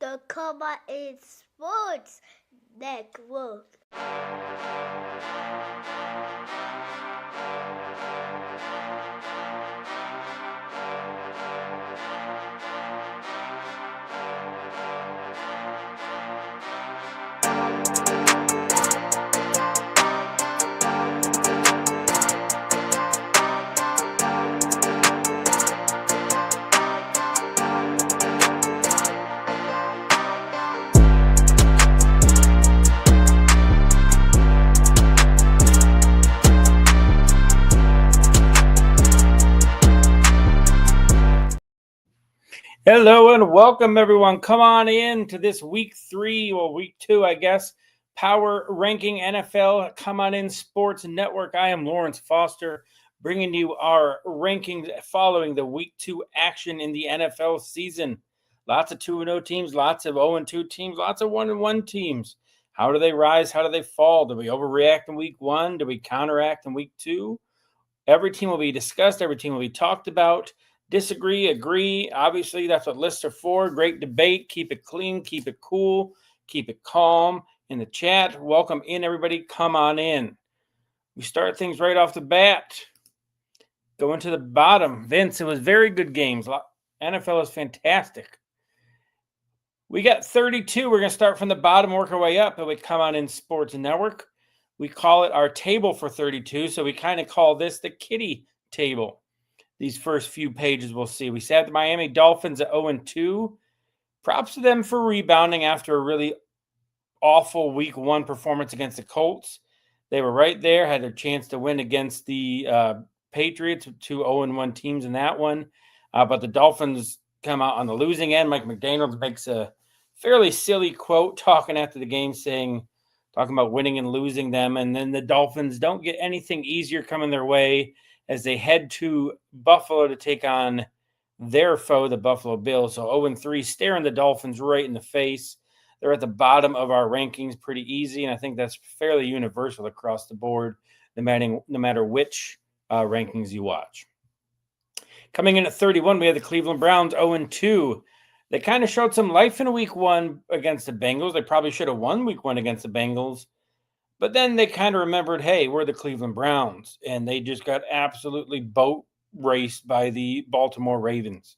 the Comma in Sports Network. Hello and welcome, everyone. Come on in to this week 2, I guess, Power Ranking NFL Come On In Sports Network. I am Lawrence Foster, bringing you our rankings following the week 2 action in the NFL season. Lots of 2-0 teams, lots of 0-2 teams, lots of 1-1 teams. How do they rise? How do they fall? Do we overreact in week 1? Do we counteract in week 2? Every team will be discussed. Every team will be talked about. Disagree, agree. Obviously, that's what lists are for. Great debate. Keep it clean. Keep it cool. Keep it calm in the chat. Welcome in, everybody. Come on in. We start things right off the bat. Going to the bottom. Vince, it was very good games. NFL is fantastic. We got 32. We're going to start from the bottom, work our way up, and we Come On In Sports Network. We call it our table for 32, so we kind of call this the kiddie table. These first few pages we'll see. We sat the Miami Dolphins at 0-2. Props to them for rebounding after a really awful week 1 performance against the Colts. They were right there, had their chance to win against the Patriots, 2 0-1 teams in that one. But the Dolphins come out on the losing end. Mike McDaniel makes a fairly silly quote talking after the game talking about winning and losing them. And then the Dolphins don't get anything easier coming their way as they head to Buffalo to take on their foe, the Buffalo Bills. So 0-3, staring the Dolphins right in the face. They're at the bottom of our rankings pretty easy, and I think that's fairly universal across the board, no matter which rankings you watch. Coming in at 31, we have the Cleveland Browns 0-2. They kind of showed some life in week 1 against the Bengals. They probably should have won week 1 against the Bengals. But then they kind of remembered, hey, we're the Cleveland Browns, and they just got absolutely boat raced by the Baltimore Ravens.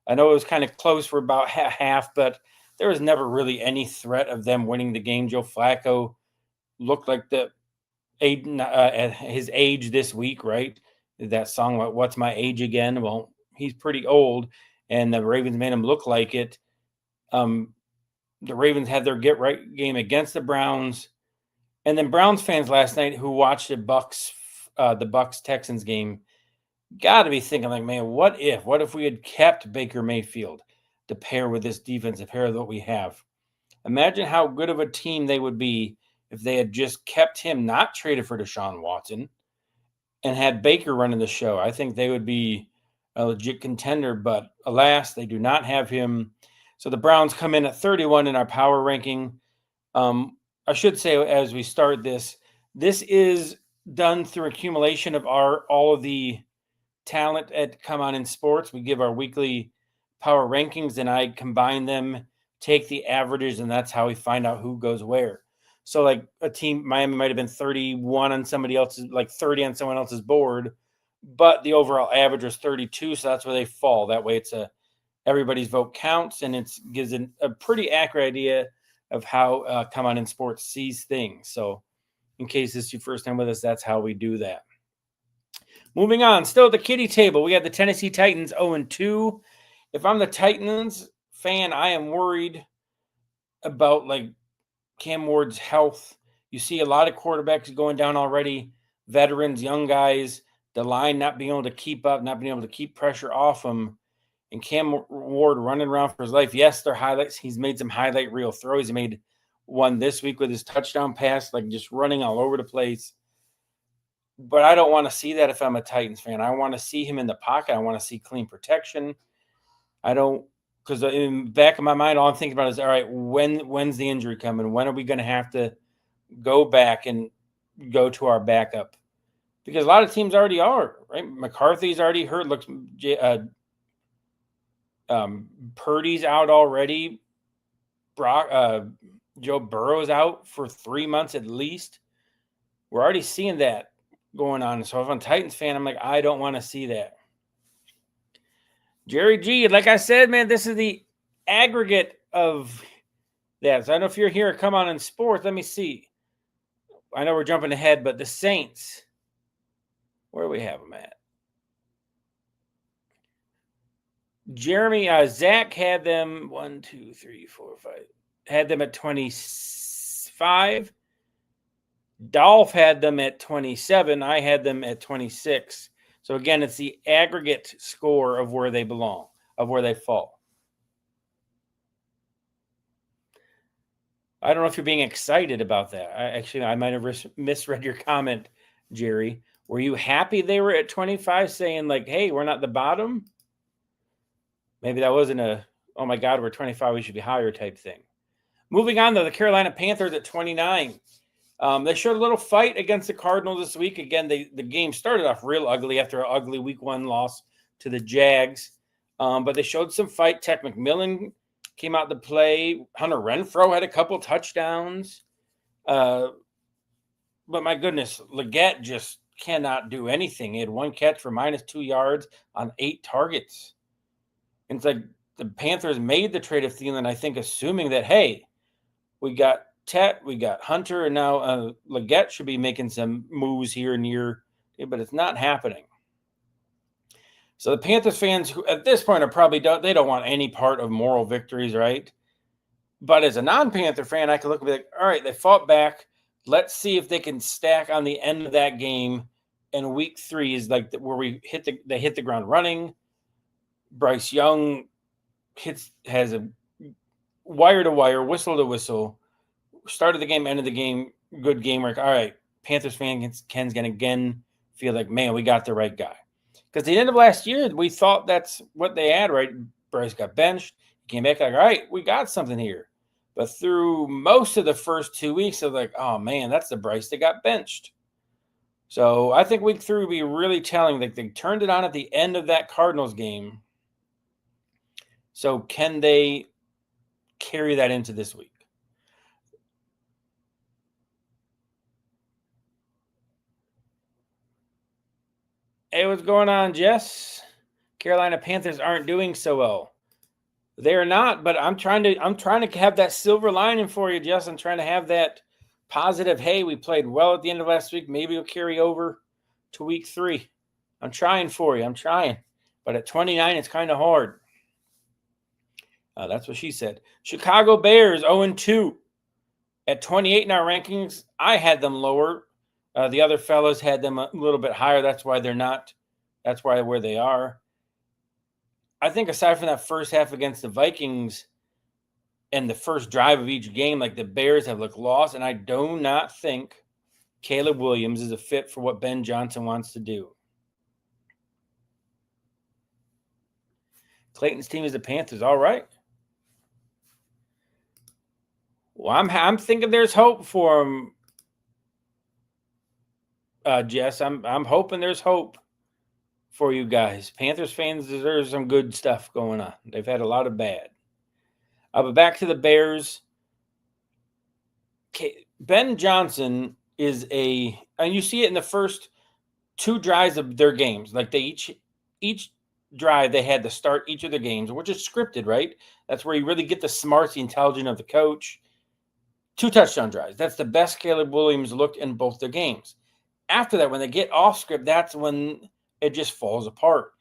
I know it was kind of close for about half, but there was never really any threat of them winning the game. Joe Flacco looked like at his age this week, right? That song, What's My Age Again? Well, he's pretty old, and the Ravens made him look like it. The Ravens had their get-right game against the Browns. And then Browns fans last night who watched the Bucs-Texans game got to be thinking, like, man, what if we had kept Baker Mayfield to pair with this defense, to pair with what we have? Imagine how good of a team they would be if they had just kept him, not traded for Deshaun Watson, and had Baker running the show. I think they would be a legit contender, but alas, they do not have him. So the Browns come in at 31 in our power ranking. I should say, as we start this is done through accumulation of all of the talent at Come On In Sports. We give our weekly power rankings, and I combine them, take the averages, and that's how we find out who goes where. So, like a team, Miami might have been 31 on somebody else's, like 30 on someone else's board, but the overall average was 32, so that's where they fall. That way, everybody's vote counts, and it gives a pretty accurate idea of how Come On In Sports sees things. So in case this is your first time with us, that's how we do that. Moving on, still at the kiddie table, we have the Tennessee Titans 0-2. If I'm the Titans fan, I am worried about like Cam Ward's health. You see a lot of quarterbacks going down already, veterans, young guys, the line not being able to keep up, not being able to keep pressure off them. And Cam Ward running around for his life. Yes, they're highlights. He's made some highlight reel throws. He made one this week with his touchdown pass, like just running all over the place. But I don't want to see that if I'm a Titans fan. I want to see him in the pocket. I want to see clean protection. Because in the back of my mind, all I'm thinking about is, all right, when's the injury coming? When are we going to have to go back and go to our backup? Because a lot of teams already are, right? McCarthy's already hurt. Purdy's out already. Joe Burrow's out for 3 months at least. We're already seeing that going on. So if I'm a Titans fan, I'm like, I don't want to see that. Jerry G, like I said, man, this is the aggregate of that. So I don't know if you're here, come on in sports. Let me see. I know we're jumping ahead, but the Saints, where do we have them at? Jeremy, Zach had them 1, 2, 3, 4, 5. Had them at 25. Dolph had them at 27. I had them at 26. So again, it's the aggregate score of where they belong, of where they fall. I don't know if you're being excited about that. I might have misread your comment, Jerry. Were you happy they were at 25 saying like, hey, we're not the bottom? Maybe that wasn't a, oh my God, we're 25, we should be higher type thing. Moving on, though, the Carolina Panthers at 29. They showed a little fight against the Cardinals this week. Again, the game started off real ugly after an ugly week 1 loss to the Jags. But they showed some fight. Tech McMillan came out to play. Hunter Renfrow had a couple touchdowns. But my goodness, Leggett just cannot do anything. He had 1 catch for -2 yards on 8 targets. And it's like the Panthers made the trade of Thielen, I think, assuming that, hey, we got Tet, we got Hunter, and now Leggett should be making some moves here and here, but it's not happening. So the Panthers fans who at this point are probably they don't want any part of moral victories, right? But as a non-Panther fan, I can look and be like, all right, they fought back. Let's see if they can stack on the end of that game. And week 3 is like where they hit the ground running. Bryce Young has a wire to wire, whistle to whistle. Started the game, ended the game, good game work. All right, Panthers fans Ken's going to again feel like, man, we got the right guy. Because at the end of last year, we thought that's what they had, right? Bryce got benched. He came back like, all right, we got something here. But through most of the first 2 weeks, they're like, oh, man, that's the Bryce that got benched. So I think week 3 will be really telling. Like they turned it on at the end of that Cardinals game. So can they carry that into this week? Hey, what's going on, Jess? Carolina Panthers aren't doing so well. They're not, but I'm trying to have that silver lining for you, Jess. I'm trying to have that positive, hey, we played well at the end of last week. Maybe we'll carry over to week 3. I'm trying for you. I'm trying. But at 29, it's kind of hard. That's what she said. Chicago Bears 0-2. At 28 in our rankings, I had them lower. The other fellows had them a little bit higher. That's why they're not. That's why where they are. I think aside from that first half against the Vikings and the first drive of each game, like the Bears have looked lost, and I do not think Caleb Williams is a fit for what Ben Johnson wants to do. Clayton's team is the Panthers. All right. Well, I'm thinking there's hope for him, Jess. I'm hoping there's hope for you guys. Panthers fans deserve some good stuff going on. They've had a lot of bad. But back to the Bears. Ben Johnson is and you see it in the first 2 drives of their games. Like they each drive they had to start each of their games, which is scripted, right? That's where you really get the smarts, the intelligence of the coach. 2 touchdown drives. That's the best Caleb Williams looked in both their games. After that, when they get off script, that's when it just falls apart.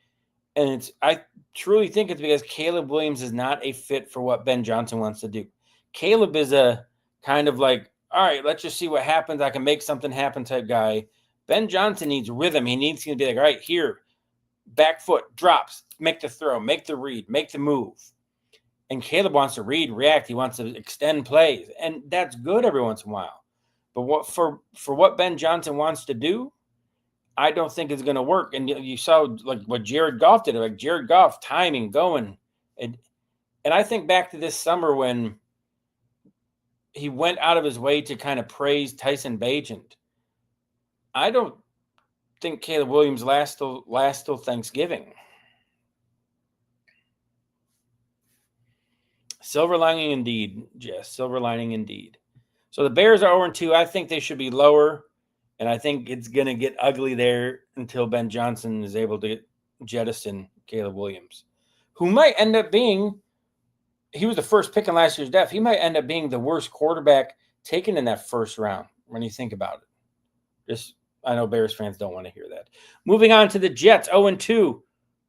And I truly think it's because Caleb Williams is not a fit for what Ben Johnson wants to do. Caleb is a kind of like, all right, let's just see what happens. I can make something happen type guy. Ben Johnson needs rhythm. He needs to be like, all right, here, back foot, drops, make the throw, make the read, make the move. And Caleb wants to read, react. He wants to extend plays. And that's good every once in a while. But what for what Ben Johnson wants to do, I don't think it's going to work. And you saw like what Jared Goff did. Like Jared Goff, timing, going. And I think back to this summer when he went out of his way to kind of praise Tyson Bagent. I don't think Caleb Williams lasts till Thanksgiving. Silver lining indeed, Jess. Silver lining indeed. So the Bears are 0-2. I think they should be lower, and I think it's going to get ugly there until Ben Johnson is able to jettison Caleb Williams, who might end up being, he was the first pick in last year's draft. He might end up being the worst quarterback taken in that first round when you think about it. Just, I know Bears fans don't want to hear that. Moving on to the Jets, 0-2.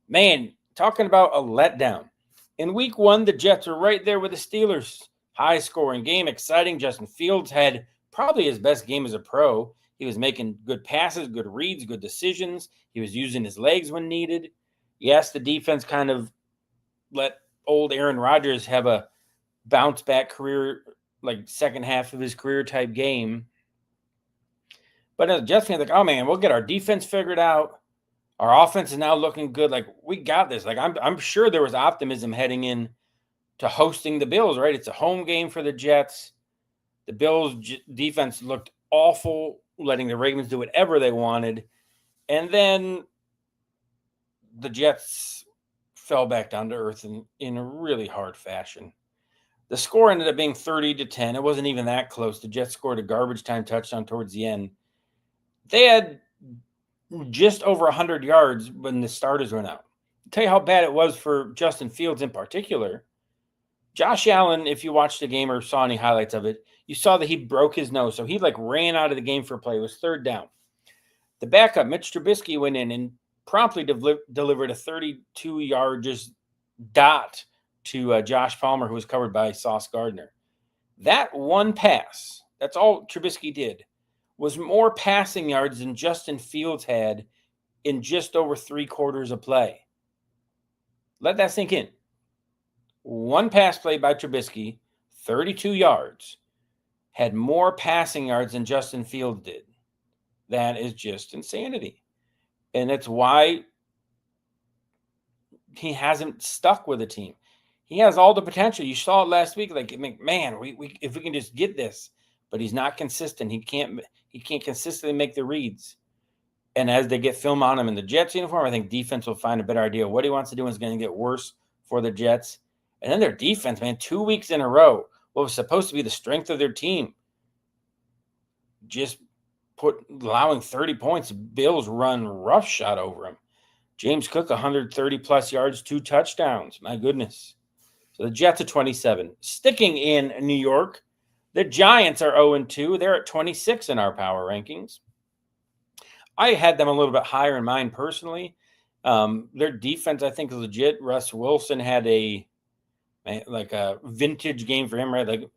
Man, talking about a letdown. In week 1, the Jets were right there with the Steelers. High-scoring game, exciting. Justin Fields had probably his best game as a pro. He was making good passes, good reads, good decisions. He was using his legs when needed. Yes, the defense kind of let old Aaron Rodgers have a bounce-back career, like second half of his career type game. But as a Jets fan, like, oh, man, we'll get our defense figured out. Our offense is now looking good. Like, we got this. Like, I'm sure there was optimism heading in to hosting the Bills, right? It's a home game for the Jets. The Bills defense looked awful, letting the Ravens do whatever they wanted. And then the Jets fell back down to earth in a really hard fashion. The score ended up being 30-10. It wasn't even that close. The Jets scored a garbage time touchdown towards the end. They had just over 100 yards when the starters went out. I'll tell you how bad it was for Justin Fields in particular. Josh Allen, if you watched the game or saw any highlights of it, you saw that he broke his nose. So he ran out of the game for a play. It was third down. The backup, Mitch Trubisky, went in and promptly delivered a 32-yard just dot to Josh Palmer, who was covered by Sauce Gardner. That one pass, that's all Trubisky did, was more passing yards than Justin Fields had in just over 3 quarters of play. Let that sink in. One pass play by Trubisky, 32 yards, had more passing yards than Justin Fields did. That is just insanity. And that's why he hasn't stuck with the team. He has all the potential. You saw it last week. Like, man, we if we can just get this. But he's not consistent. He can't consistently make the reads. And as they get film on him in the Jets uniform, I think defense will find a better idea of what he wants to do, and it's going to get worse for the Jets. And then their defense, man, 2 weeks in a row, what was supposed to be the strength of their team, just allowing 30 points. Bills run roughshod over him. James Cook, 130-plus yards, 2 touchdowns. My goodness. So the Jets are 27. Sticking in New York, the Giants are 0-2. They're at 26 in our power rankings. I had them a little bit higher in mine personally. Their defense, I think, is legit. Russ Wilson had a vintage game for him, right? Like,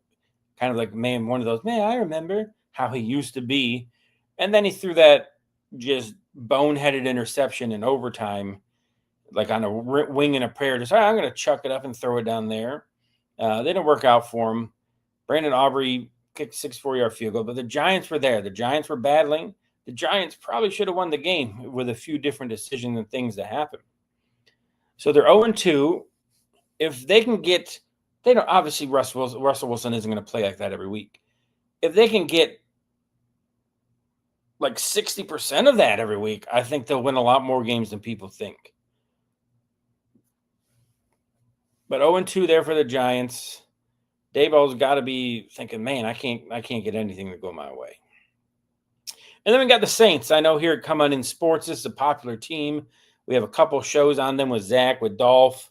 kind of like, man, one of those, man, I remember how he used to be. And then he threw that just boneheaded interception in overtime, like on a wing and a prayer. Just, I'm going to chuck it up and throw it down there. They didn't work out for him. Brandon Aubrey kicked a 64-yard field goal, but the Giants were there. The Giants were battling. The Giants probably should have won the game with a few different decisions and things that happened. So they're 0-2. If they can get, they don't, obviously Russell Wilson isn't going to play like that every week. If they can get like 60% of that every week, I think they'll win a lot more games than people think. But 0-2 there for the Giants. Daboll's got to be thinking, man, I can't get anything to go my way. And then we got the Saints. I know here at Come On In Sports, this is a popular team. We have a couple shows on them with Zach, with Dolph,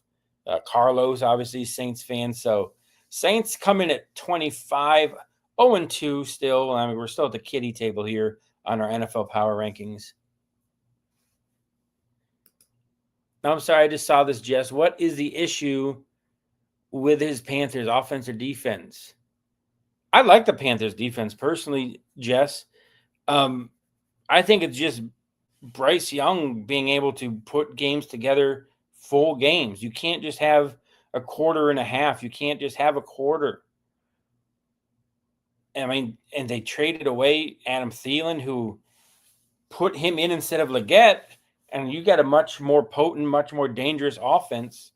Carlos, obviously Saints fans. So Saints come in at 25, 0-2 still. I mean, we're still at the kiddie table here on our NFL Power Rankings. I'm sorry, I just saw this, Jess. What is the issue with his Panthers offense or defense? I like the Panthers defense personally, Jess. I think it's just Bryce Young being able to put games together, full games. You can't just have a quarter and a half. You can't just have a quarter. I mean, and they traded away Adam Thielen, who put him in instead of Leggett, and you got a much more potent, much more dangerous offense.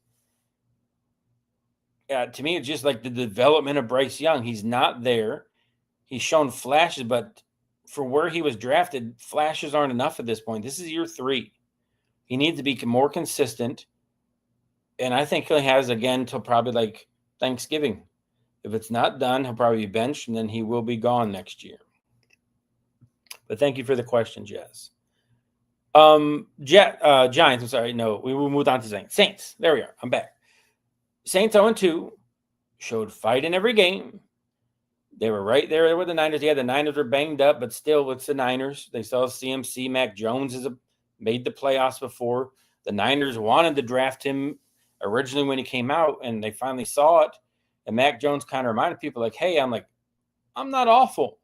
To me, it's just like the development of Bryce Young. He's not there. He's shown flashes, but for where he was drafted, flashes aren't enough at this point. This is year 3. He needs to be more consistent. And I think he has, again, till probably like Thanksgiving. If it's not done, he'll probably be benched, and then he will be gone next year. But thank you for the question, Jess. Giants. I'm sorry. No, we will move on to Saints. Saints. There we are. I'm back. Saints 0-2 showed fight in every game. They were right there with the Niners. Yeah, the Niners were banged up, but still, it's the Niners. They saw CMC. Mac Jones made the playoffs before. The Niners wanted to draft him originally when he came out, and they finally saw it. And Mac Jones kind of reminded people, like, hey, I'm not awful.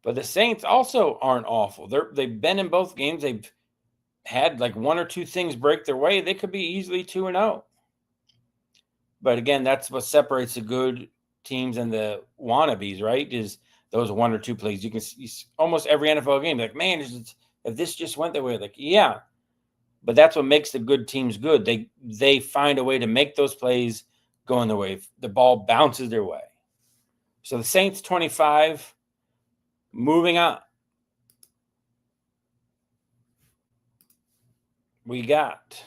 But the Saints also aren't awful. They've been in both games. They've had like one or two things break their way. They could be easily 2-0. But again, that's what separates the good teams and the wannabes, right? Is those one or two plays. You can see almost every NFL game. Like, man, if this just went that way, like, yeah. But that's what makes the good teams good. They find a way to make those plays go in their way. The ball bounces their way. So the Saints 25. Moving on. We got,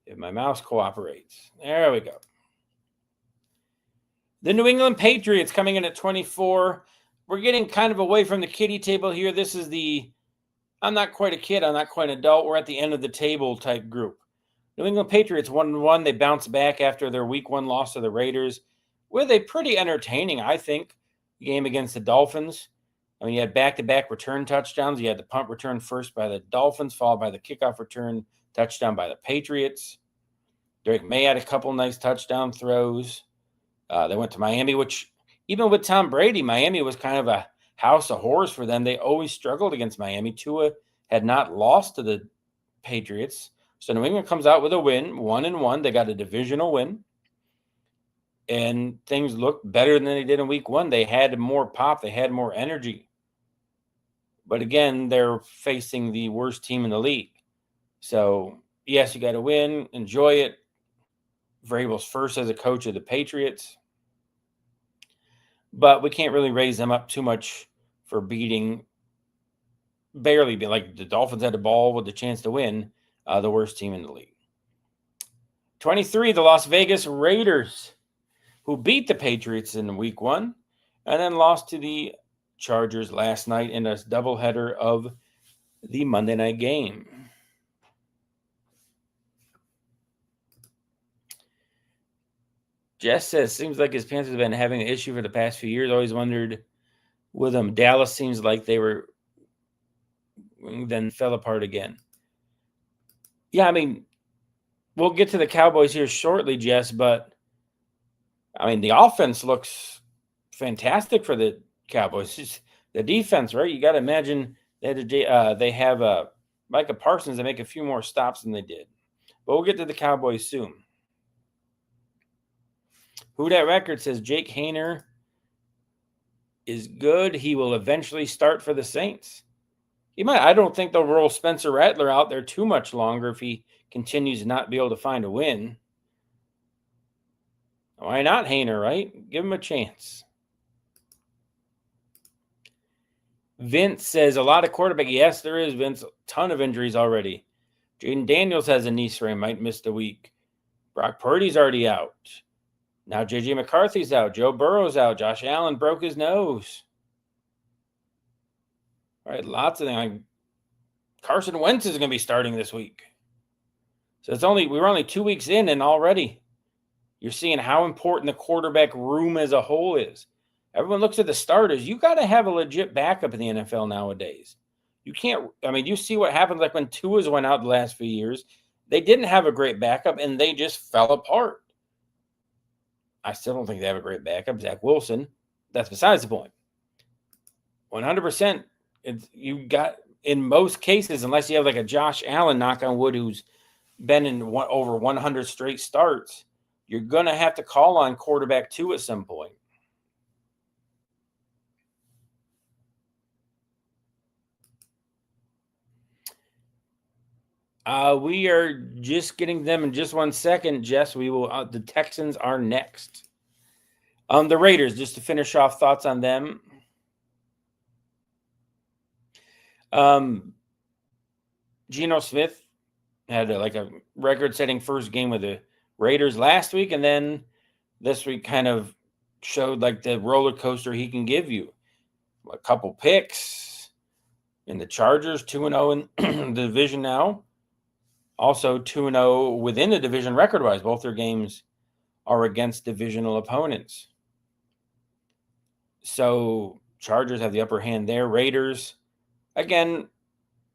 if my mouse cooperates, there we go. The New England Patriots coming in at 24. We're getting kind of away from the kiddie table here. This is I'm not quite a kid, I'm not quite an adult. We're at the end of the table type group. New England Patriots 1-1. They bounced back after their week 1 loss to the Raiders with a pretty entertaining, I think, game against the Dolphins. I mean, you had back-to-back return touchdowns. You had the punt return first by the Dolphins, followed by the kickoff return touchdown by the Patriots. Drake May had a couple nice touchdown throws. They went to Miami, which even with Tom Brady, Miami was kind of a house of horrors for them. They always struggled against Miami. Tua had not lost to the Patriots. So New England comes out with a win, 1-1. They got a divisional win. And things looked better than they did in week 1. They had more pop. They had more energy. But again, they're facing the worst team in the league. So, yes, you got to win. Enjoy it. Vrabel's first as a coach of the Patriots. But we can't really raise them up too much for barely. Like the Dolphins had the ball with the chance to win, the worst team in the league. 23, the Las Vegas Raiders, who beat the Patriots in week 1 and then lost to the Chargers last night in a doubleheader of the Monday night game. Jess says, seems like his Panthers have been having an issue for the past few years. Always wondered with them. Dallas seems like they were then fell apart again. Yeah, I mean, we'll get to the Cowboys here shortly, Jess, but I mean, the offense looks fantastic for the Cowboys. It's the defense, right? You got to imagine they have Micah Parsons to make a few more stops than they did. But we'll get to the Cowboys soon. Who Dat Record says Jake Haener is good. He will eventually start for the Saints. He might. I don't think they'll roll Spencer Rattler out there too much longer if he continues to not be able to find a win. Why not Haener, right? Give him a chance. Vince says a lot of quarterback. Yes, there is, Vince. A ton of injuries already. Jaden Daniels has a knee sprain, might miss the week. Brock Purdy's already out. Now J.J. McCarthy's out. Joe Burrow's out. Josh Allen broke his nose. All right, lots of things. Carson Wentz is going to be starting this week. So we're only 2 weeks in, and already you're seeing how important the quarterback room as a whole is. Everyone looks at the starters. You got to have a legit backup in the NFL nowadays. You can't. I mean, you see what happened like when Tua's went out the last few years. They didn't have a great backup, and they just fell apart. I still don't think they have a great backup. Zach Wilson. That's besides the point. 100%. You got, in most cases, unless you have like a Josh Allen, knock on wood, who's been in over 100 straight starts, you're going to have to call on quarterback 2 at some point. We are just getting them in just 1 second, Jess. We will. The Texans are next. The Raiders, just to finish off thoughts on them. Geno Smith had a record-setting first game with the Raiders last week, and then this week kind of showed like the roller coaster he can give you. A couple picks in the Chargers, 2-0 in the division now. Also 2-0 within the division record-wise. Both their games are against divisional opponents. So Chargers have the upper hand there. Raiders, again,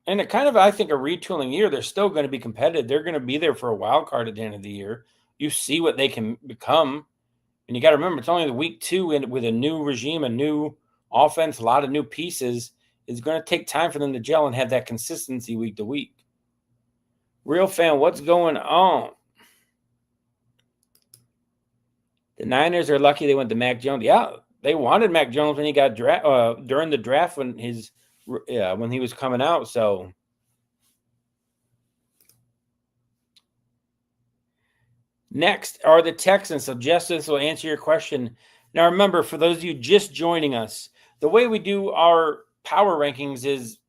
and it kind of, I think, a retooling year. They're still going to be competitive. They're going to be there for a wild card at the end of the year. You see what they can become. And you got to remember, it's only the week 2 and with a new regime, a new offense, a lot of new pieces. It's going to take time for them to gel and have that consistency week to week. Real fan, what's going on? The Niners are lucky they went to Mac Jones. Yeah, they wanted Mac Jones when he got during the draft when he was coming out. So next are the Texans. So Jess, this will answer your question. Now remember, for those of you just joining us, the way we do our power rankings is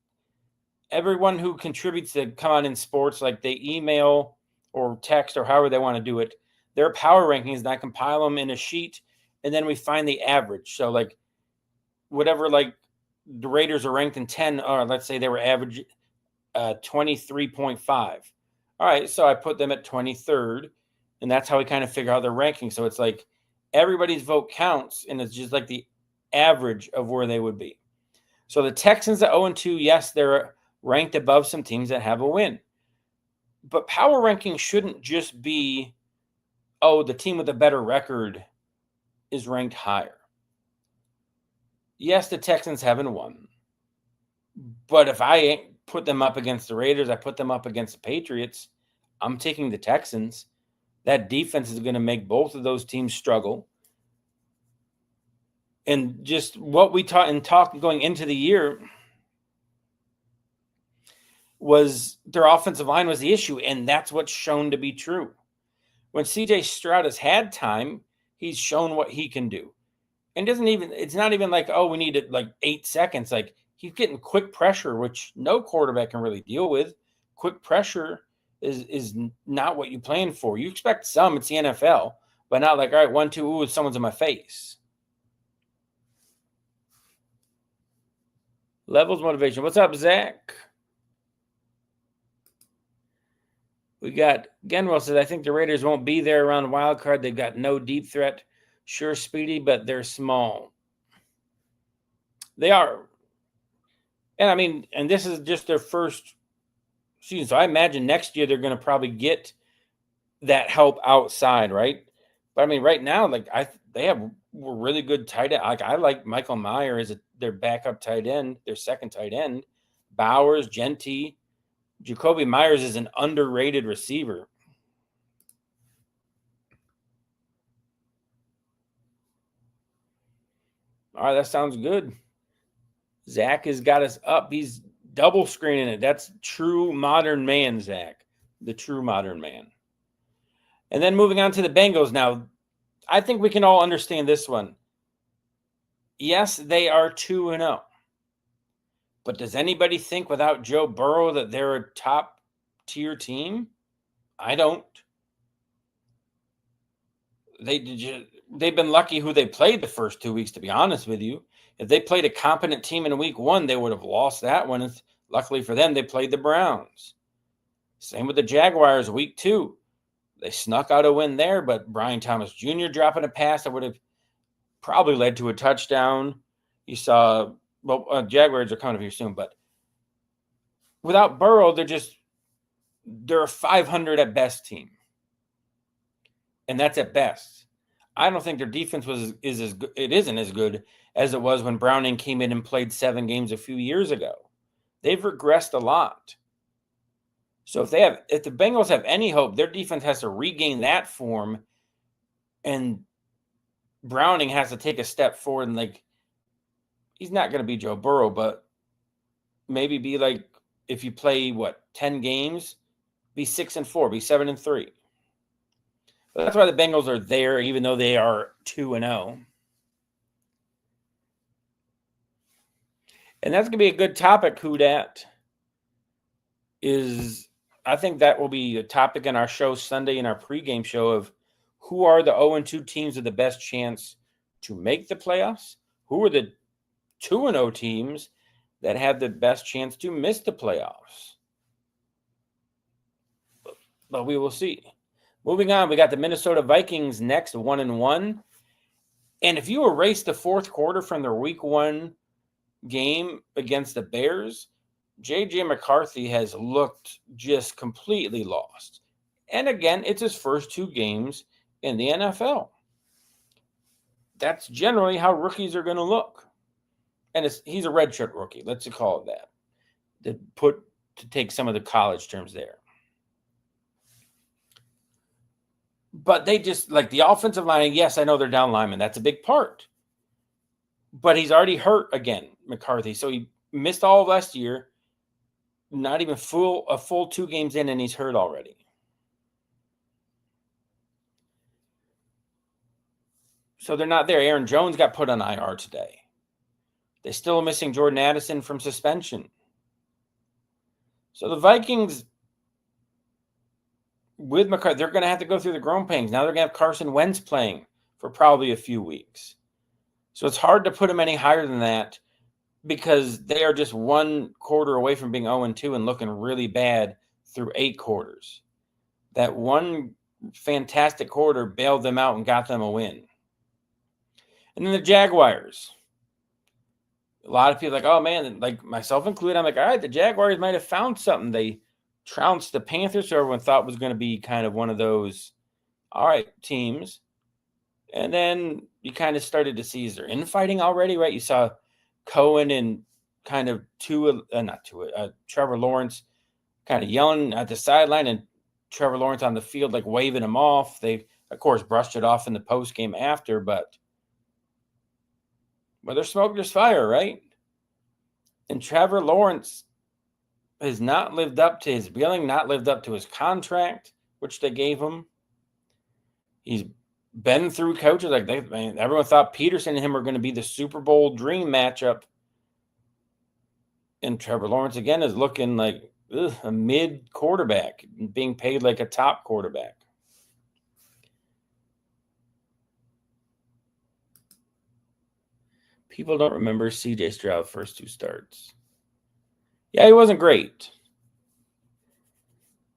everyone who contributes to Come On In Sports, like they email or text or however they want to do it, their power rankings, and I compile them in a sheet, and then we find the average. So like whatever, like the Raiders are ranked in 10, or let's say they were average 23.5. All right, so I put them at 23rd, and that's how we kind of figure out their ranking. So it's like everybody's vote counts, and it's just like the average of where they would be. So the Texans at 0-2, yes, they're ranked above some teams that have a win. But power ranking shouldn't just be, oh, the team with a better record is ranked higher. Yes, the Texans haven't won. But if I put them up against the Raiders, I put them up against the Patriots, I'm taking the Texans. That defense is going to make both of those teams struggle. And just what we talked going into the year was their offensive line was the issue, and that's what's shown to be true. When CJ Stroud has had time, he's shown what he can do. And it's not even like, oh, we needed like 8 seconds. Like he's getting quick pressure, which no quarterback can really deal with. Quick pressure is not what you plan for. You expect some, it's the NFL, but not like, all right, 1, 2, ooh, someone's in my face. Levels motivation. What's up, Zach? We got Genwell says, I think the Raiders won't be there around the wild card. They've got no deep threat. Sure, speedy, but they're small. They are. And I mean, and this is just their first season. So I imagine next year they're going to probably get that help outside, right? But I mean, right now, like they have really good tight end. Like I like Michael Meyer as their backup tight end, their second tight end. Bowers, Genty. Jacoby Myers is an underrated receiver. All right, that sounds good. Zach has got us up. He's double screening it. That's true modern man, Zach. The true modern man. And then moving on to the Bengals now. I think we can all understand this one. Yes, they are 2-0. But does anybody think without Joe Burrow that they're a top-tier team? I don't. They've been lucky who they played the first 2 weeks, to be honest with you. If they played a competent team in week 1, they would have lost that one. Luckily for them, they played the Browns. Same with the Jaguars, week 2. They snuck out a win there, but Brian Thomas Jr. dropping a pass that would have probably led to a touchdown. You saw, Jaguars are coming up here soon, but without Burrow, they're a 500 at best team. And that's at best. I don't think their defense isn't as good as it was when Browning came in and played 7 games a few years ago. They've regressed a lot. So if the Bengals have any hope, their defense has to regain that form, and Browning has to take a step forward. And like, he's not going to be Joe Burrow, but maybe be like, if you play 10 games, be 6-4, be 7-3. But that's why the Bengals are there, even though they are 2-0. And that's going to be a good topic, who dat is I think that will be a topic in our show Sunday in our pregame show of who are the 0-2 teams with the best chance to make the playoffs? Who are the 2-0 teams that have the best chance to miss the playoffs? But we will see. Moving on, we got the Minnesota Vikings next, 1-1. And if you erase the fourth quarter from their week 1 game against the Bears, J.J. McCarthy has looked just completely lost. And again, it's his first 2 games in the NFL. That's generally how rookies are going to look. And he's a redshirt rookie, let's call it that. To take some of the college terms there. But they just, like the offensive line, yes, I know they're down linemen. That's a big part. But he's already hurt again, McCarthy. So he missed all of last year, not even a full 2 games in, and he's hurt already. So they're not there. Aaron Jones got put on IR today. They're still missing Jordan Addison from suspension. So the Vikings, with McCarthy, they're going to have to go through the growing pains. Now they're going to have Carson Wentz playing for probably a few weeks. So it's hard to put them any higher than that because they are just 1 quarter away from being 0-2 and looking really bad through 8 quarters. That one fantastic quarter bailed them out and got them a win. And then the Jaguars. A lot of people are like, oh, man, like myself included, I'm like, all right, the Jaguars might have found something. They trounced the Panthers, who everyone thought was going to be kind of one of those, all right, teams. And then you kind of started to see, is there infighting already, right? You saw Cohen and kind of Trevor Lawrence kind of yelling at the sideline and Trevor Lawrence on the field, like waving him off. They, of course, brushed it off in the post game after, but where there's smoke, there's fire, right? And Trevor Lawrence has not lived up to his billing, not lived up to his contract, which they gave him. He's been through coaches. Like everyone thought Peterson and him were going to be the Super Bowl dream matchup. And Trevor Lawrence, again, is looking like a mid quarterback, being paid like a top quarterback. People don't remember C.J. Stroud's first 2 starts. Yeah, he wasn't great.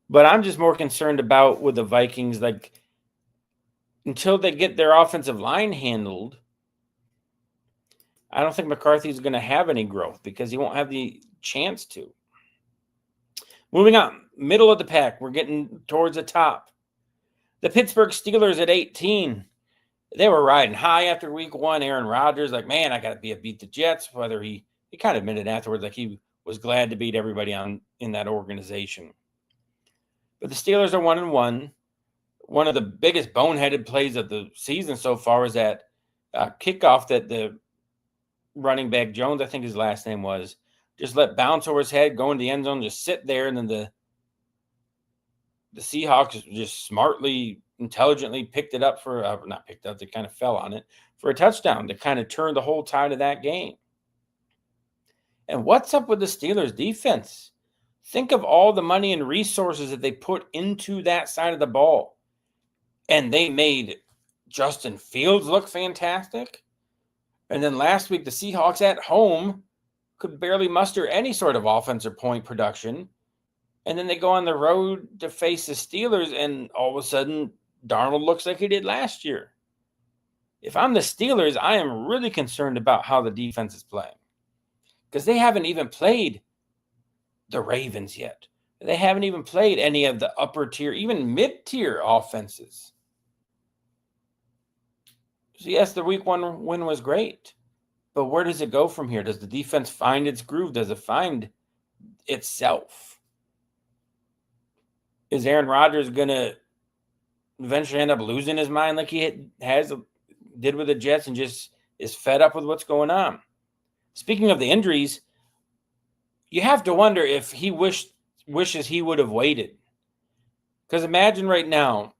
But I'm just more concerned about with the Vikings, like until they get their offensive line handled, I don't think McCarthy's going to have any growth because he won't have the chance to. Moving on, middle of the pack, we're getting towards the top. The Pittsburgh Steelers at 18. They were riding high after week 1. Aaron Rodgers, like, man, I got to beat the Jets. Whether he kind of admitted afterwards, like he was glad to beat everybody in that organization. But the Steelers are 1-1. One of the biggest boneheaded plays of the season so far is that kickoff that the running back Jones, I think his last name was, just let bounce over his head, go into the end zone, just sit there, and then the Seahawks just smartly, intelligently picked it up for not picked up, they kind of fell on it for a touchdown to kind of turn the whole tide of that game. And what's up with the Steelers defense? Think of all the money and resources that they put into that side of the ball. And they made Justin Fields look fantastic. And then last week, the Seahawks at home could barely muster any sort of offensive point production. And then they go on the road to face the Steelers, and all of a sudden, Darnold looks like he did last year. If I'm the Steelers, I am really concerned about how the defense is playing. Because they haven't even played the Ravens yet. They haven't even played any of the upper tier, even mid-tier offenses. So yes, the week 1 win was great. But where does it go from here? Does the defense find its groove? Does it find itself? Is Aaron Rodgers going to eventually end up losing his mind like he did with the Jets and just is fed up with what's going on? Speaking of the injuries, you have to wonder if he wishes he would have waited. Because imagine right now,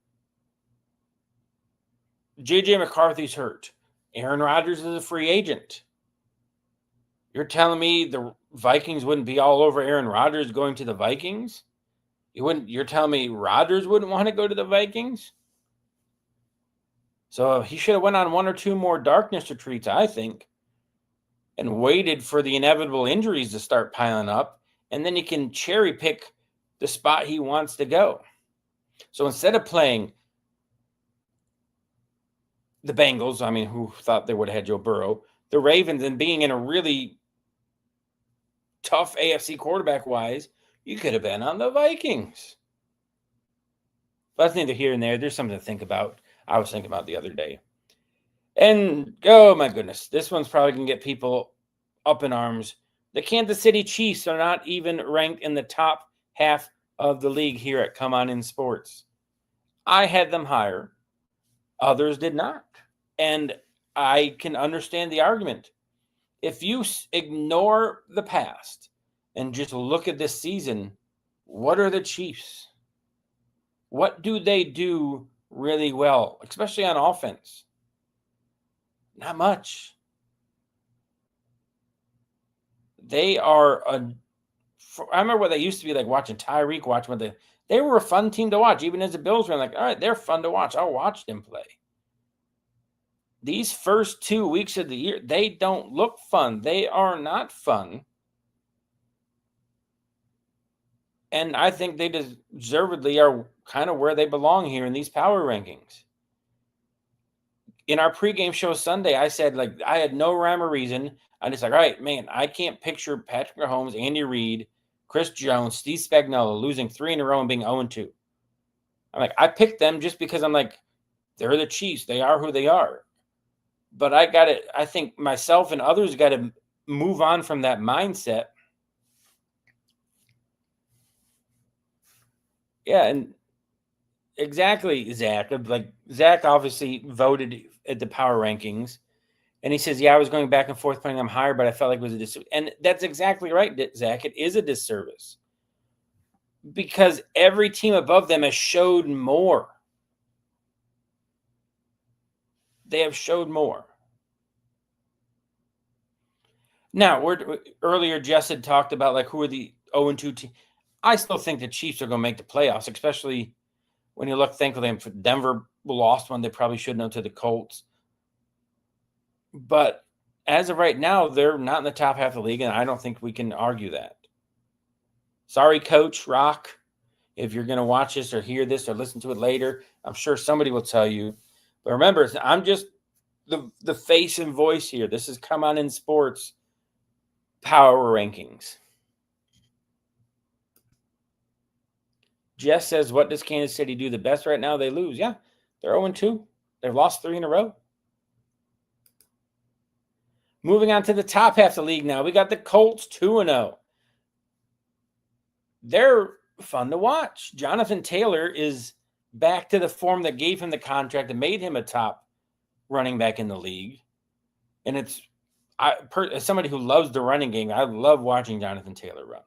J.J. McCarthy's hurt. Aaron Rodgers is a free agent. You're telling me the Vikings wouldn't be all over Aaron Rodgers going to the Vikings? You're telling me Rodgers wouldn't want to go to the Vikings? So he should have went on one or two more darkness retreats, I think, and waited for the inevitable injuries to start piling up, and then he can cherry pick the spot he wants to go. So instead of playing the Bengals, I mean, who thought they would have had Joe Burrow, the Ravens, and being in a really tough AFC quarterback-wise, you could have been on the Vikings. But that's neither here and there. There's something to think about. I was thinking about the other day. And, oh my goodness, this one's probably going to get people up in arms. The Kansas City Chiefs are not even ranked in the top half of the league here at Come On In Sports. I had them higher. Others did not. And I can understand the argument. If you ignore the past and just look at this season, what are the Chiefs? What do they do really well, especially on offense? Not much. They are I remember what they used to be like watching Tyreek, watching what they were a fun team to watch. Even as the Bills were like, all right, they're fun to watch. I'll watch them play. These first 2 weeks of the year, they don't look fun. They are not fun. And I think they deservedly are kind of where they belong here in these power rankings. In our pregame show Sunday, I said, like, I had no rhyme or reason. I just like, all right, man, I can't picture Patrick Mahomes, Andy Reid, Chris Jones, Steve Spagnuolo losing 3 in a row and being 0-2. I'm like, I picked them just because I'm like, they're the Chiefs. They are who they are. But I think myself and others got to move on from that mindset. Yeah, and exactly, Zach. Like, Zach obviously voted at the power rankings. And he says, yeah, I was going back and forth putting them higher, but I felt like it was a disservice. And that's exactly right, Zach. It is a disservice. Because every team above them has showed more. They have showed more. Now, earlier Jess had talked about like who are the 0-2 teams. I still think the Chiefs are going to make the playoffs, especially when you look, thankfully, Denver lost one they probably shouldn't have to the Colts. But as of right now, they're not in the top half of the league, and I don't think we can argue that. Sorry, Coach Rock, if you're going to watch this or hear this or listen to it later. I'm sure somebody will tell you. But remember, I'm just the face and voice here. This is Come On In Sports Power Rankings. Jess says, what does Kansas City do the best right now? They lose. Yeah, they're 0-2. They've lost 3 in a row. Moving on to the top half of the league now. We got the Colts 2-0. They're fun to watch. Jonathan Taylor is back to the form that gave him the contract and made him a top running back in the league. And as somebody who loves the running game, I love watching Jonathan Taylor run,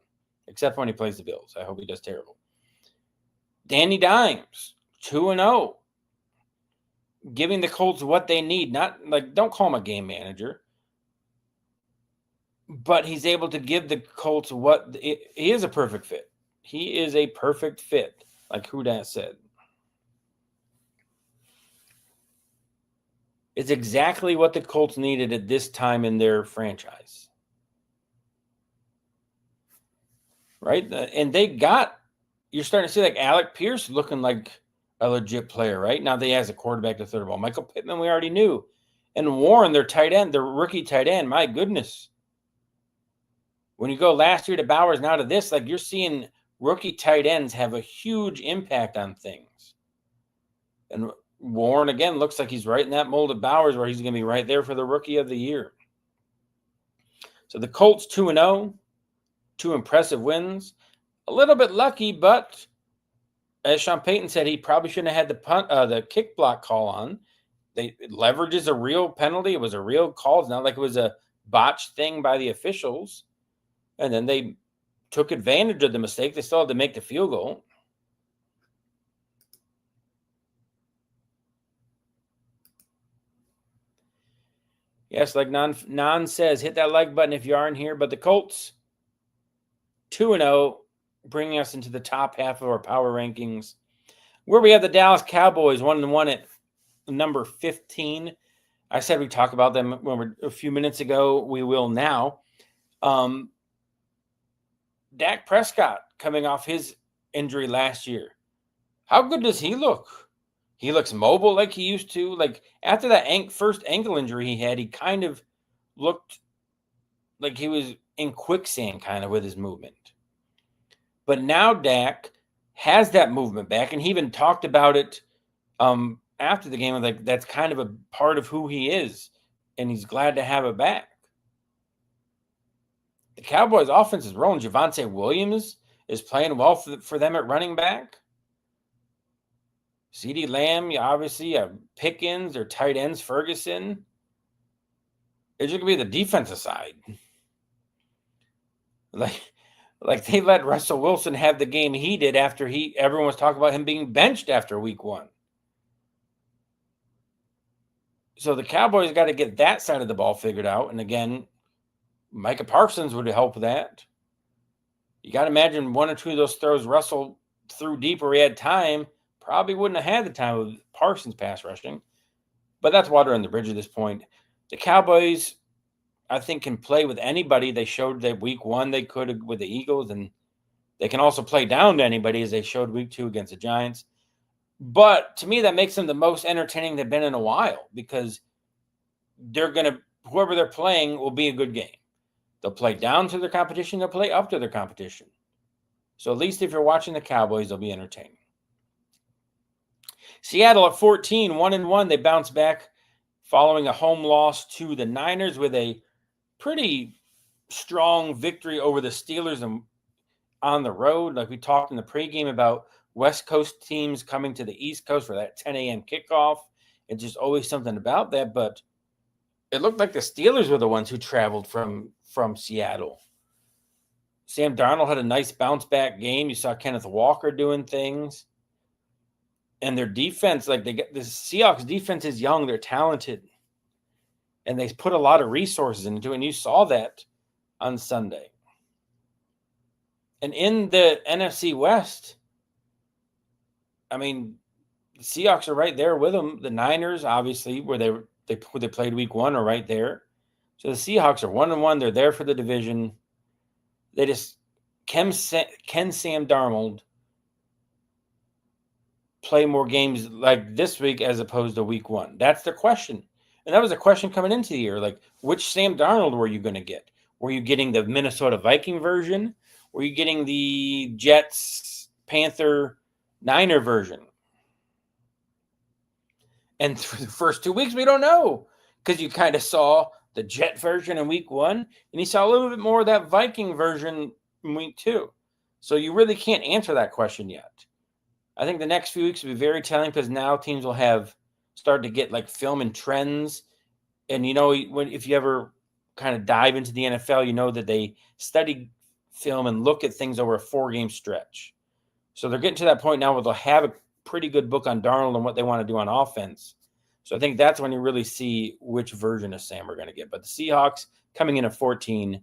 except when he plays the Bills. I hope he does terrible. Danny Dimes, 2-0. Giving the Colts what they need. Not like, don't call him a game manager. But he's able to give the Colts he is a perfect fit. He is a perfect fit, like Huda said. It's exactly what the Colts needed at this time in their franchise. Right? And you're starting to see like Alec Pierce looking like a legit player, right? Now they has a quarterback to third ball. Michael Pittman, we already knew. And Warren, their rookie tight end, my goodness. When you go last year to Bowers, now to this, like you're seeing rookie tight ends have a huge impact on things. And Warren, again, looks like he's right in that mold of Bowers where he's going to be right there for the rookie of the year. So the Colts 2-0, 2 impressive wins. A little bit lucky, but as Sean Payton said, he probably shouldn't have had the kick block call on. Leverage is a real penalty. It was a real call. It's not like it was a botched thing by the officials. And then they took advantage of the mistake. They still had to make the field goal. Yes, like Non says, hit that like button if you aren't here. But the Colts, 2-0, bringing us into the top half of our power rankings, where we have the Dallas Cowboys 1-1 at number 15. I said we talk about them a few minutes ago. We will now. Dak Prescott coming off his injury last year. How good does he look? He looks mobile like he used to. Like after that first ankle injury he had, he kind of looked like he was in quicksand kind of with his movement. But now Dak has that movement back, and he even talked about it after the game. Like that's kind of a part of who he is, and he's glad to have it back. The Cowboys' offense is rolling. Javonte Williams is playing well for them at running back. CeeDee Lamb, obviously, Pickens, their tight ends, Ferguson. It's just going to be the defensive side. Like they let Russell Wilson have the game he did after everyone was talking about him being benched after week 1. So the Cowboys got to get that side of the ball figured out. And again, Micah Parsons would help that. You got to imagine one or two of those throws Russell threw deep where he had time. Probably wouldn't have had the time with Parsons pass rushing. But that's water on the bridge at this point. The Cowboys, I think, can play with anybody. They showed that week 1 they could with the Eagles, and they can also play down to anybody as they showed week 2 against the Giants. But to me, that makes them the most entertaining they've been in a while because whoever they're playing will be a good game. They'll play down to their competition. They'll play up to their competition. So at least if you're watching the Cowboys, they'll be entertaining. Seattle at 14, 1-1. They bounce back following a home loss to the Niners with a pretty strong victory over the Steelers on the road. Like we talked in the pregame about West Coast teams coming to the East Coast for that 10 a.m. kickoff. It's just always something about that. But it looked like the Steelers were the ones who traveled from Seattle. Sam Darnold had a nice bounce-back game. You saw Kenneth Walker doing things. And their defense, the Seahawks defense is young. They're talented. And they put a lot of resources into it. And you saw that on Sunday. And in the NFC West, I mean, the Seahawks are right there with them. The Niners, obviously, where they played week 1 are right there. So the Seahawks are 1-1. They're there for the division. They just can Sam Darnold play more games like this week as opposed to week 1? That's the question. And that was a question coming into the year. Like, which Sam Darnold were you going to get? Were you getting the Minnesota Viking version? Were you getting the Jets, Panther, Niner version? And through the first 2 weeks, we don't know because you kind of saw the Jet version in week 1, and you saw a little bit more of that Viking version in week 2. So you really can't answer that question yet. I think the next few weeks will be very telling because now teams will have started to get like film and trends. And if you ever kind of dive into the NFL, you know that they study film and look at things over a 4-game stretch. So they're getting to that point now where they'll have a pretty good book on Darnold and what they want to do on offense. So I think that's when you really see which version of Sam we're going to get. But the Seahawks coming in at 14,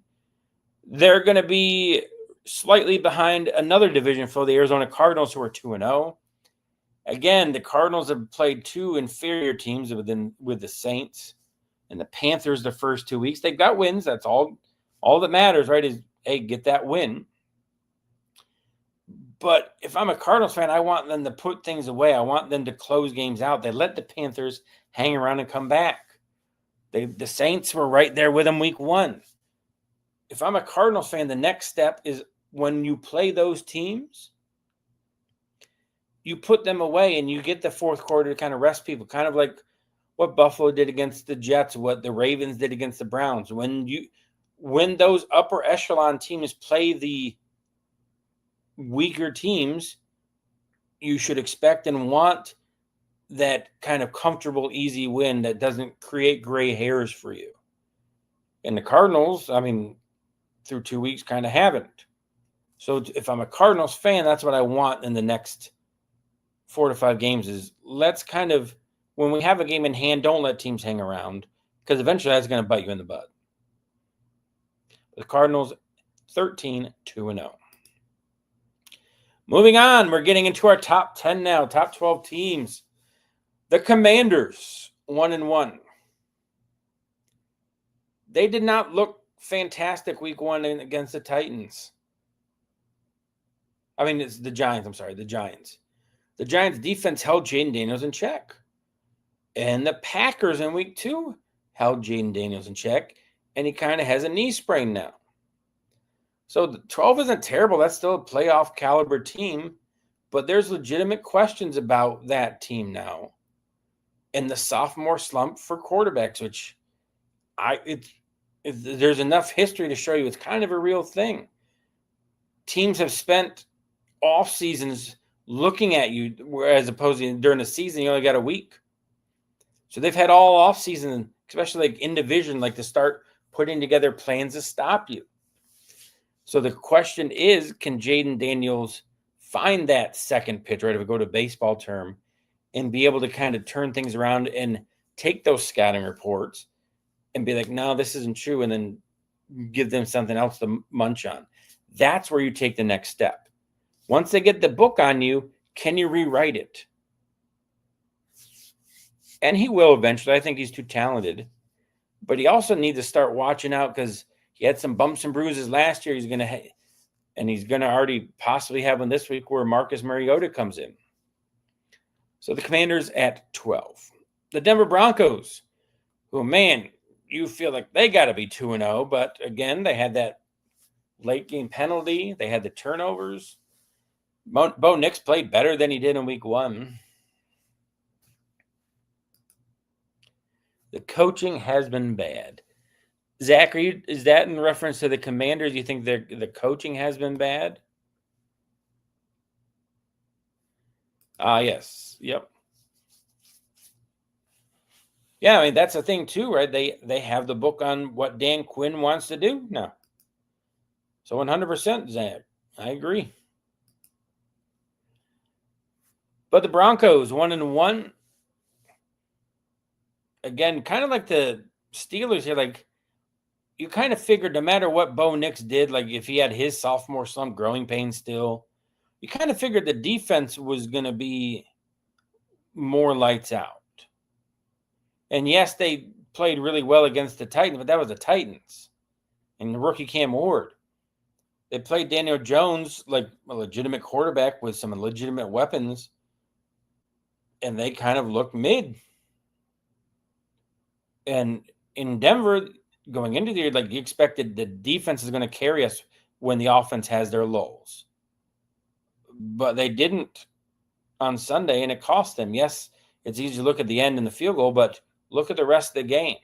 they're going to be slightly behind another division foe, the Arizona Cardinals, who are 2-0. Again, the Cardinals have played 2 inferior teams with the Saints and the Panthers the first 2 weeks. They've got wins. That's all that matters, right, is, hey, get that win. But if I'm a Cardinals fan, I want them to put things away. I want them to close games out. They let the Panthers hang around and come back. The Saints were right there with them week 1. If I'm a Cardinals fan, the next step is when you play those teams, you put them away and you get the fourth quarter to kind of rest people, kind of like what Buffalo did against the Jets, what the Ravens did against the Browns. When those upper echelon teams play the weaker teams, you should expect and want that kind of comfortable, easy win that doesn't create gray hairs for you. And the Cardinals, I mean, through 2 weeks kind of haven't. So if I'm a Cardinals fan, that's what I want in the next 4 to 5 games is let's kind of, when we have a game in hand, don't let teams hang around because eventually that's going to bite you in the butt. The Cardinals, 13, 2-0. Moving on, we're getting into our top 10 now, top 12 teams. The Commanders, 1-1. They did not look fantastic week 1 against the Titans. I mean, it's the Giants. I'm sorry, the Giants. The Giants' defense held Jaden Daniels in check. And the Packers in week 2 held Jaden Daniels in check. And he kind of has a knee sprain now. So the 12 isn't terrible. That's still a playoff caliber team. But there's legitimate questions about that team now. And the sophomore slump for quarterbacks, which there's enough history to show you it's kind of a real thing. Teams have spent off seasons looking at you, as opposed to during the season, you only got a week. So they've had all off season, especially like in division, like to start putting together plans to stop you. So the question is, can Jaden Daniels find that second pitch, right? If we go to baseball term, and be able to kind of turn things around and take those scouting reports and be like, no, this isn't true, and then give them something else to munch on. That's where you take the next step. Once they get the book on you, can you rewrite it? And he will eventually. I think he's too talented. But he also needs to start watching out because he had some bumps and bruises last year. He's going to already possibly have one this week where Marcus Mariota comes in. So the Commanders at 12. The Denver Broncos, who, man, you feel like they got to be 2-0. But, again, they had that late game penalty. They had the turnovers. Bo Nix played better than he did in week 1. The coaching has been bad. Zach, is that in reference to the Commanders? You think the coaching has been bad? Yes. Yep. Yeah, I mean, that's the thing too, right? They have the book on what Dan Quinn wants to do now. So 100%, Zach. I agree. But the Broncos, 1-1. Again, kind of like the Steelers here, like you kind of figured no matter what Bo Nix did, like if he had his sophomore slump growing pains still, you kind of figured the defense was going to be more lights out. And yes, they played really well against the Titans, but that was the Titans and the rookie Cam Ward. They played Daniel Jones like a legitimate quarterback with some legitimate weapons, and they kind of looked mid. And in Denver, going into the year, like you expected the defense is going to carry us when the offense has their lulls. But they didn't on Sunday, and it cost them. Yes, it's easy to look at the end and the field goal, but look at the rest of the game.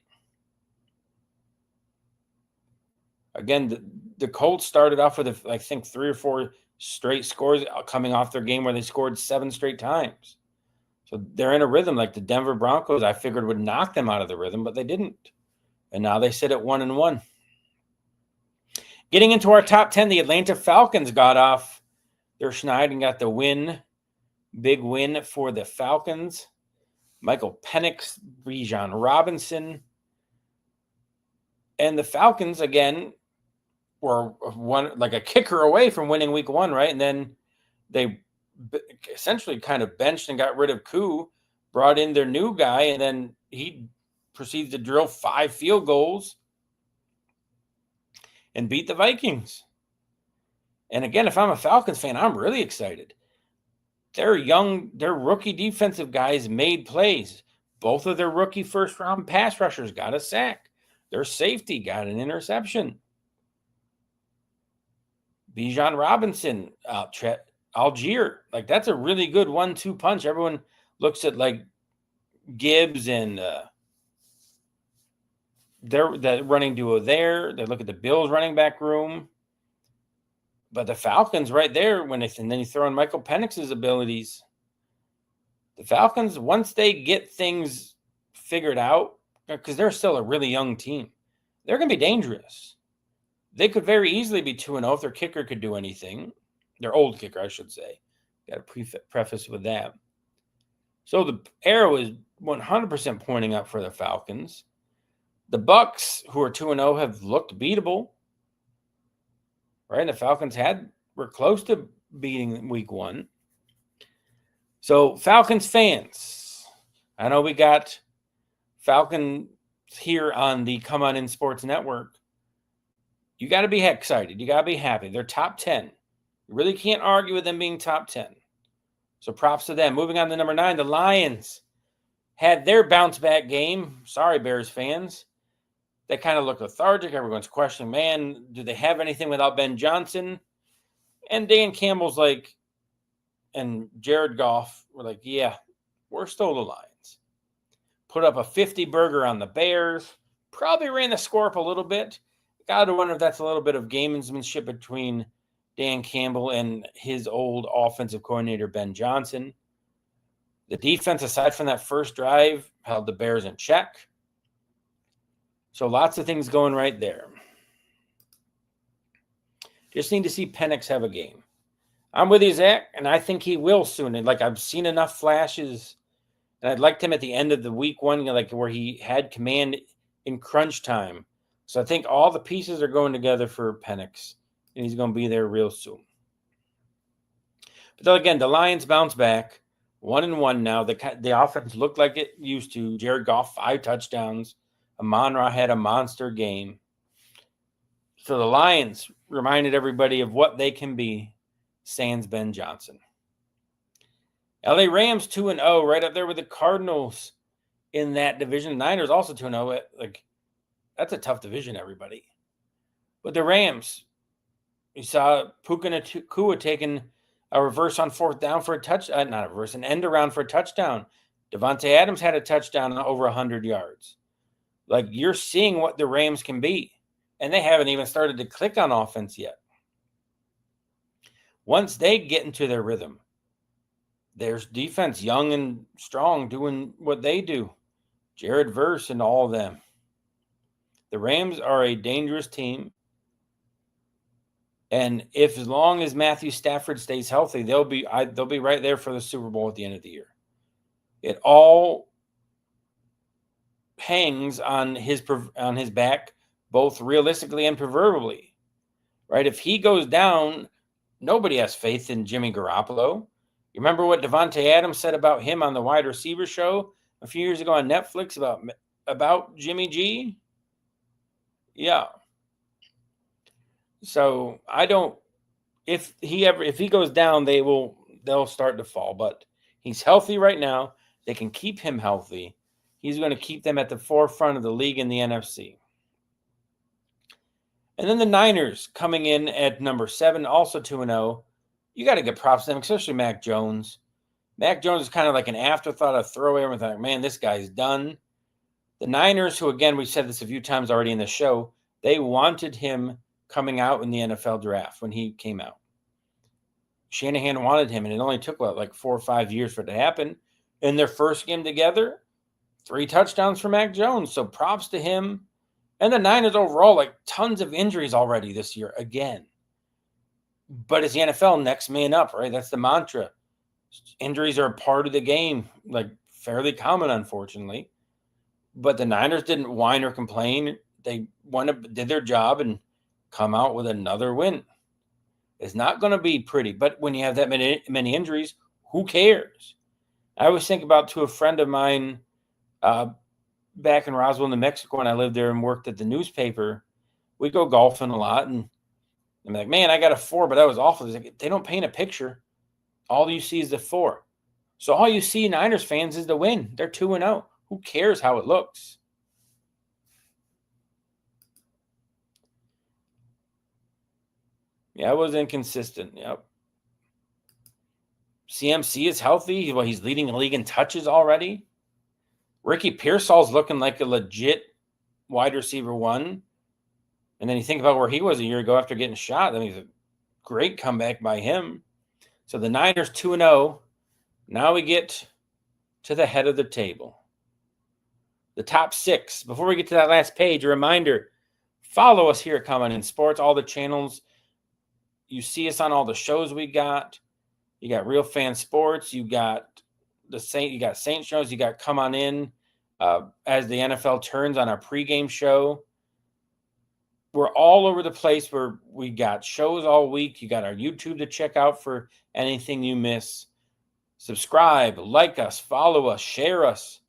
Again, the Colts started off with, I think, 3 or 4 straight scores coming off their game where they scored 7 straight times. So they're in a rhythm. Like the Denver Broncos, I figured would knock them out of the rhythm, but they didn't. And now they sit at 1-1. Getting into our top 10, the Atlanta Falcons got off their schneid and got the win. Big win for the Falcons. Michael Penix, Bijan Robinson. And the Falcons, again, were like a kicker away from winning week 1, right? And then they essentially kind of benched and got rid of Koo, brought in their new guy, and then he proceeds to drill 5 field goals and beat the Vikings. And again, if I'm a Falcons fan, I'm really excited. Their rookie defensive guys made plays. Both of their rookie first-round pass rushers got a sack. Their safety got an interception. Bijan Robinson, Algier, like that's a really good 1-2 punch. Everyone looks at like Gibbs and the running duo there. They look at the Bills running back room. But the Falcons right there, and then you throw in Michael Penix's abilities. The Falcons, once they get things figured out, because they're still a really young team, they're going to be dangerous. They could very easily be 2-0 if their kicker could do anything. Their old kicker, I should say. Got to preface with that. So the arrow is 100% pointing up for the Falcons. The Bucs, who are 2-0, have looked beatable. Right? The Falcons were close to beating week 1. So Falcons fans, I know we got Falcons here on the Come On In Sports Network. You got to be excited. You got to be happy. They're top 10. You really can't argue with them being top 10. So props to them. Moving on to number 9, the Lions had their bounce back game. Sorry, Bears fans. They kind of look lethargic. Everyone's questioning, man, do they have anything without Ben Johnson? And Dan Campbell's like, and Jared Goff were like, yeah, we're still the Lions. Put up a 50-burger on the Bears. Probably ran the score up a little bit. Got to wonder if that's a little bit of gamesmanship between Dan Campbell and his old offensive coordinator, Ben Johnson. The defense, aside from that first drive, held the Bears in check. So lots of things going right there. Just need to see Penix have a game. I'm with you, Zach, and I think he will soon. And I've seen enough flashes, and I'd liked him at the end of the week 1, where he had command in crunch time. So I think all the pieces are going together for Penix, and he's going to be there real soon. But then again, the Lions bounce back, 1-1 now. The offense looked like it used to. Jared Goff, 5 touchdowns. Amon-Ra had a monster game. So the Lions reminded everybody of what they can be, sans Ben Johnson. LA Rams 2-0, right up there with the Cardinals in that division. The Niners also 2-0. That's a tough division, everybody. But the Rams, you saw Puka Nacua taking a reverse on 4th down for a touchdown. Not a reverse, an end around for a touchdown. Devontae Adams had a touchdown over 100 yards. You're seeing what the Rams can be. And they haven't even started to click on offense yet. Once they get into their rhythm, there's defense, young and strong, doing what they do. Jared Verse and all of them. The Rams are a dangerous team. And as long as Matthew Stafford stays healthy, they'll be right there for the Super Bowl at the end of the year. It all hangs on his back, both realistically and proverbially. Right? If he goes down, nobody has faith in Jimmy Garoppolo. You remember what Devontae Adams said about him on the wide receiver show a few years ago on Netflix about Jimmy G? Yeah. So if he goes down, they'll start to fall. But he's healthy right now. They can keep him healthy. He's going to keep them at the forefront of the league in the NFC. And then the Niners coming in at number 7, also 2-0. You got to get props to them, especially Mac Jones. Mac Jones is kind of like an afterthought, a throwaway. Everyone's like, man, this guy's done. The Niners, who, again, we've said this a few times already in the show, they wanted him coming out in the NFL draft when he came out. Shanahan wanted him, and it only took, 4 or 5 years for it to happen. In their first game together, 3 touchdowns for Mac Jones. So props to him. And the Niners overall, tons of injuries already this year, again. But it's the NFL, next man up, right? That's the mantra. Injuries are a part of the game, fairly common, unfortunately. But the Niners didn't whine or complain. They did their job and come out with another win. It's not going to be pretty, but when you have that many injuries, who cares? I always think about to a friend of mine back in Roswell, New Mexico, when I lived there and worked at the newspaper. We go golfing a lot, and I'm like, man, I got a 4, but that was awful. They don't paint a picture. All you see is the 4. So all you see, Niners fans, is the win. They're 2-0. Who cares how it looks? Yeah, it was inconsistent. Yep. CMC is healthy. Well, he's leading the league in touches already. Ricky Pearsall's looking like a legit wide receiver 1. And then you think about where he was a year ago after getting shot. I mean, it's a great comeback by him. So the Niners 2-0. Now we get to the head of the table. The top 6. Before we get to that last page, a reminder, follow us here at Come On In Sports, all the channels. You see us on all the shows we got. You got Real Fan Sports. You got Saint shows. You got Come On In as the NFL turns on our pregame show. we're all over the place. We got shows all week. You got our YouTube to check out for anything you miss. Subscribe, like us, follow us, share us.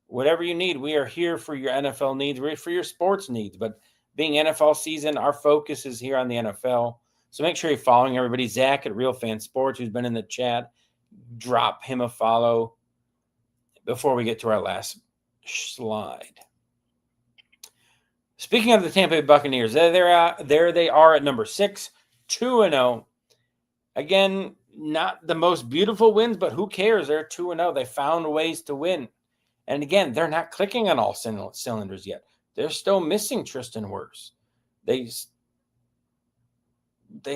Whatever you need, we are here for your NFL needs, for your sports needs. But being NFL season, our focus is here on the NFL. So make sure you're following everybody. Zach at Real Fan Sports, who's been in the chat, drop him a follow before we get to our last slide. Speaking of the Tampa Bay Buccaneers, there they are at number 6, 2-0. Again, not the most beautiful wins, but who cares? They're 2-0. They found ways to win. And again, they're not clicking on all cylinders yet. They're still missing Tristan Wirfs. They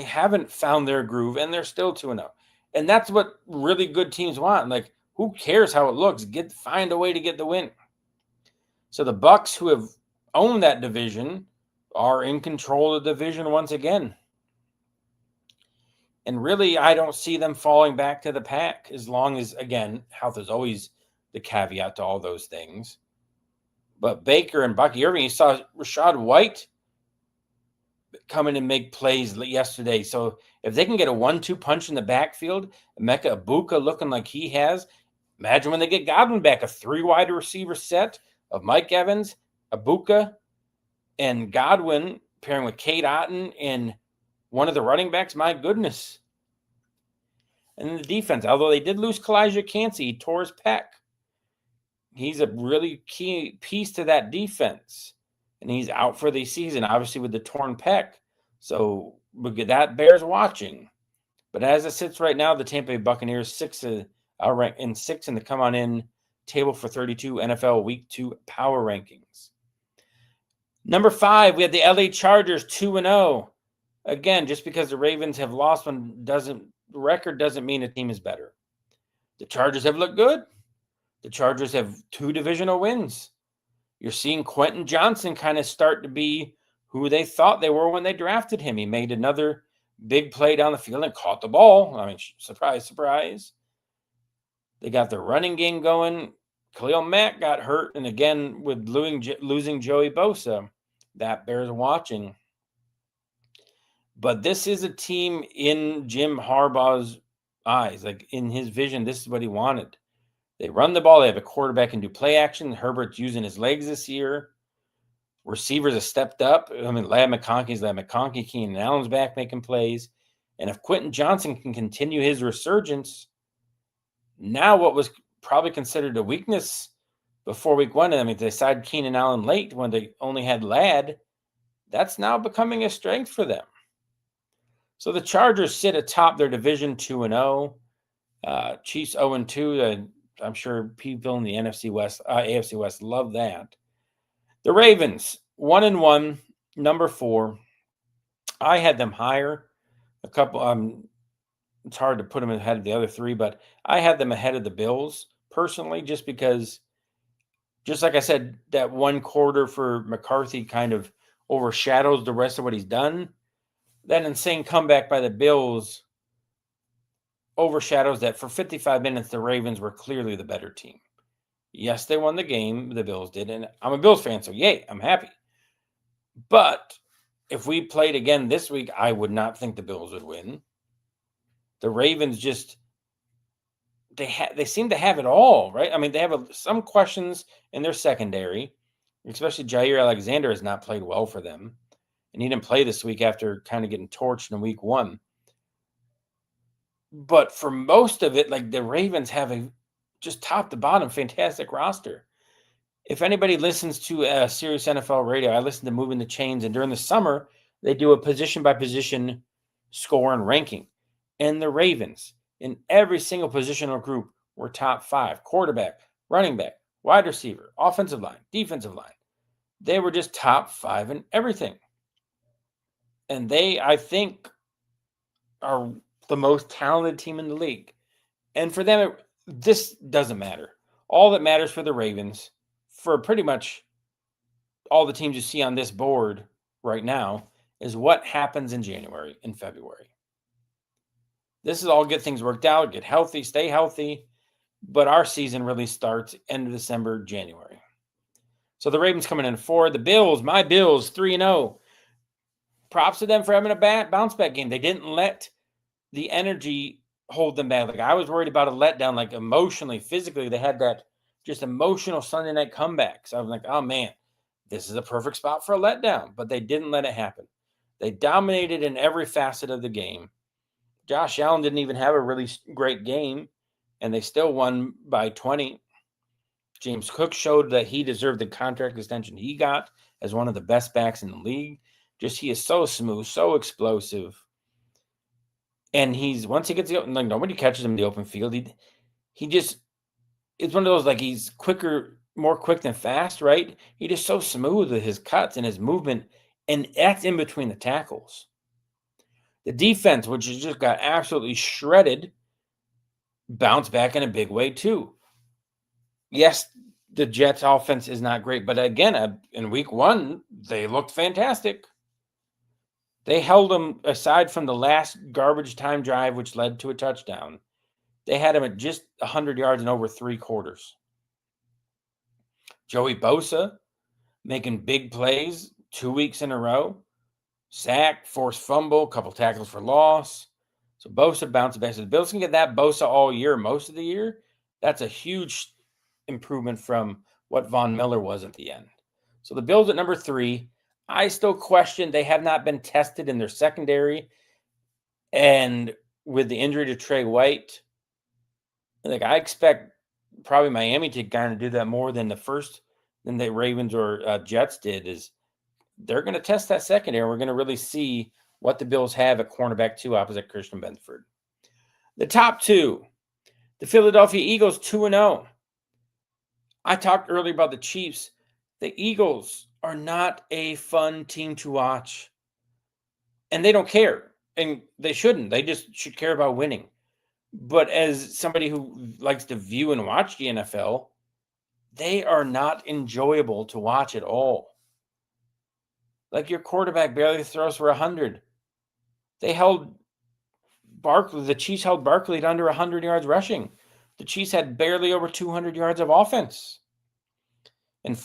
haven't found their groove, and they're still 2-0. And that's what really good teams want. Like, who cares how it looks? Find a way to get the win. So the Bucs, who have owned that division, are in control of the division once again. And really, I don't see them falling back to the pack as long as, again, health is always the caveat to all those things. But Baker and Bucky Irving, you saw Rachaad White come in and make plays yesterday. So if they can get a 1-2 punch in the backfield, Emeka Egbuka looking like he has, imagine when they get Godwin back, a 3-wide receiver set of Mike Evans, Egbuka, and Godwin pairing with Cade Otton and one of the running backs. My goodness. And then the defense, although they did lose Kalijah Cansey, he tore his pec. He's a really key piece to that defense. And he's out for the season, obviously, with the torn pec. So that bears watching. But as it sits right now, the Tampa Bay Buccaneers are ranked in 6 in the come on in table for 32 NFL Week 2 power rankings. Number 5, we have the LA Chargers 2-0. Again, just because the Ravens have lost one record doesn't mean a team is better. The Chargers have looked good. The Chargers have 2 divisional wins. You're seeing Quentin Johnson kind of start to be who they thought they were when they drafted him. He made another big play down the field and caught the ball. I mean, surprise, surprise. They got their running game going. Khalil Mack got hurt. And again, with losing Joey Bosa, that bears watching. But this is a team in Jim Harbaugh's eyes. Like in his vision, this is what he wanted. They run the ball. They have a quarterback can do play action. Herbert's using his legs this year. Receivers have stepped up. I mean, Ladd McConkey, Keenan Allen's back making plays. And if Quentin Johnson can continue his resurgence, now what was probably considered a weakness before week 1, I mean, they decided Keenan Allen late when they only had Ladd, that's now becoming a strength for them. So the Chargers sit atop their division 2-0. Chiefs 0-2. I'm sure people in the AFC West love that. The Ravens 1-1, number 4. I had them higher. It's hard to put them ahead of the other 3, but I had them ahead of the Bills personally, just because, just like I said, that one quarter for McCarthy kind of overshadows the rest of what he's done. That insane comeback by the Bills overshadows that. For 55 minutes, the Ravens were clearly the better team. Yes, they won the game, the Bills did, and I'm a Bills fan, so yay, I'm happy. But if we played again this week, I would not think the Bills would win. The Ravens just, they seem to have it all, right? I mean, they have some questions in their secondary, especially Jair Alexander has not played well for them. And he didn't play this week after kind of getting torched in week 1. But for most of it, like the Ravens have just top to bottom fantastic roster. If anybody listens to Sirius NFL Radio, I listen to Moving the Chains, and during the summer, they do a position-by-position score and ranking. And the Ravens, in every single positional group, were top 5. Quarterback, running back, wide receiver, offensive line, defensive line. They were just top 5 in everything. And they, I think, are the most talented team in the league. And for them, this doesn't matter. All that matters for the Ravens, for pretty much all the teams you see on this board right now, is what happens in January and February. This is all get things worked out, get healthy, stay healthy. But our season really starts end of December, January. So the Ravens coming in 4. The Bills, my Bills, 3-0. props to them for having a bounce back game. They didn't let the energy hold them back. Like, I was worried about a letdown, like emotionally, physically. They had that just emotional Sunday night comeback. So I was like, oh man, this is a perfect spot for a letdown. But they didn't let it happen. They dominated in every facet of the game. Josh Allen didn't even have a really great game, and they still won by 20. James Cook showed that he deserved the contract extension he got as one of the best backs in the league. Just, he is so smooth, so explosive. And once he gets the, like, nobody catches him in the open field. He just, it's one of those, like, he's more quick than fast, right? He just so smooth with his cuts and his movement, and that's in between the tackles. The defense, which has just got absolutely shredded, bounced back in a big way too. Yes, the Jets offense is not great, but again, in week 1, they looked fantastic. They held them, aside from the last garbage time drive, which led to a touchdown. They had him at just 100 yards in over 3 quarters. Joey Bosa making big plays 2 weeks in a row. Sack, forced fumble, couple tackles for loss. So Bosa bounced back. So the Bills can get that Bosa all year, most of the year. That's a huge improvement from what Von Miller was at the end. So the Bills at number 3. I still question, they have not been tested in their secondary. And with the injury to Trey White, like, I expect probably Miami to kind of do that more than the Ravens or Jets did. Is they're going to test that secondary. We're going to really see what the Bills have at cornerback 2 opposite Christian Benford. The top 2, the Philadelphia Eagles 2-0. I talked earlier about the Chiefs. The Eagles are not a fun team to watch. And they don't care. And they shouldn't. They just should care about winning. But as somebody who likes to view and watch the NFL, they are not enjoyable to watch at all. Like, your quarterback barely throws for 100. The Chiefs held Barkley to under 100 yards rushing. The Chiefs had barely over 200 yards of offense. And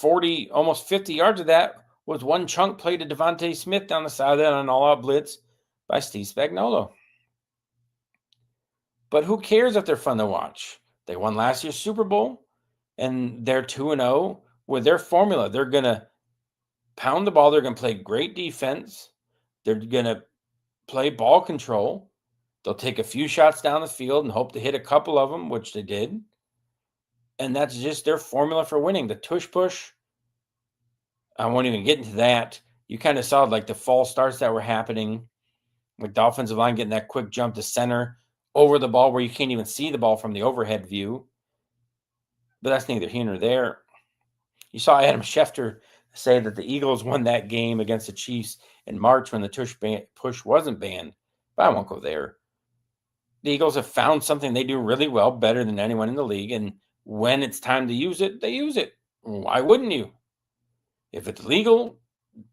almost 50 yards of that was one chunk play to Devontae Smith down the side of that on an all-out blitz by Steve Spagnuolo. But who cares if they're fun to watch? They won last year's Super Bowl, and they're 2-0 with their formula. They're going to pound the ball. They're going to play great defense. They're going to play ball control. They'll take a few shots down the field and hope to hit a couple of them, which they did. And that's just their formula for winning. The tush push, I won't even get into that. You kind of saw, like, the false starts that were happening, with the offensive line getting that quick jump to center over the ball where you can't even see the ball from the overhead view. But that's neither here nor there. You saw Adam Schefter say that the Eagles won that game against the Chiefs in March when the tush push wasn't banned. But I won't go there. The Eagles have found something they do really well, better than anyone in the league. And when it's time to use it, they use it. Why wouldn't you? If it's legal,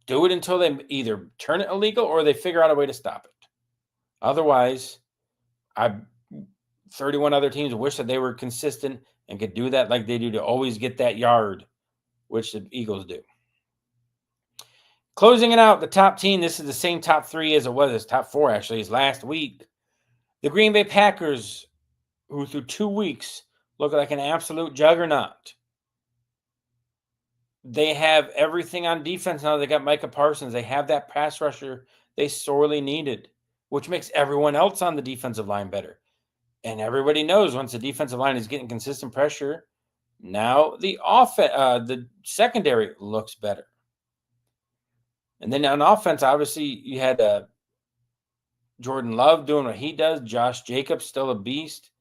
do it until they either turn it illegal or they figure out a way to stop it. Otherwise, 31 other teams wish that they were consistent and could do that like they do to always get that yard, which the Eagles do. Closing it out, the top team, this is the same top 3 as it was, as top 4 actually, as last week. The Green Bay Packers, who through 2 weeks look like an absolute juggernaut. They have everything on defense now. They got Micah Parsons. They have that pass rusher they sorely needed, which makes everyone else on the defensive line better. And everybody knows once the defensive line is getting consistent pressure, now the secondary looks better. And then on offense, obviously, you had Jordan Love doing what he does. Josh Jacobs, still a beast.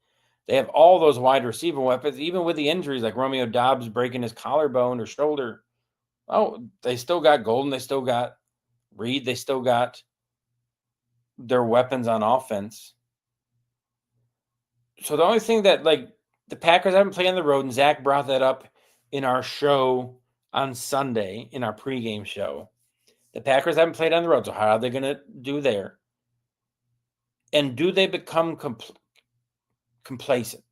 They have all those wide receiver weapons, even with the injuries like Romeo Doubs breaking his collarbone or shoulder. Oh, they still got Golden. They still got Reed. They still got their weapons on offense. So the only thing that, like, the Packers haven't played on the road, and Zach brought that up in our show on Sunday, in our pregame show. The Packers haven't played on the road, so how are they going to do there? And do they become complacent?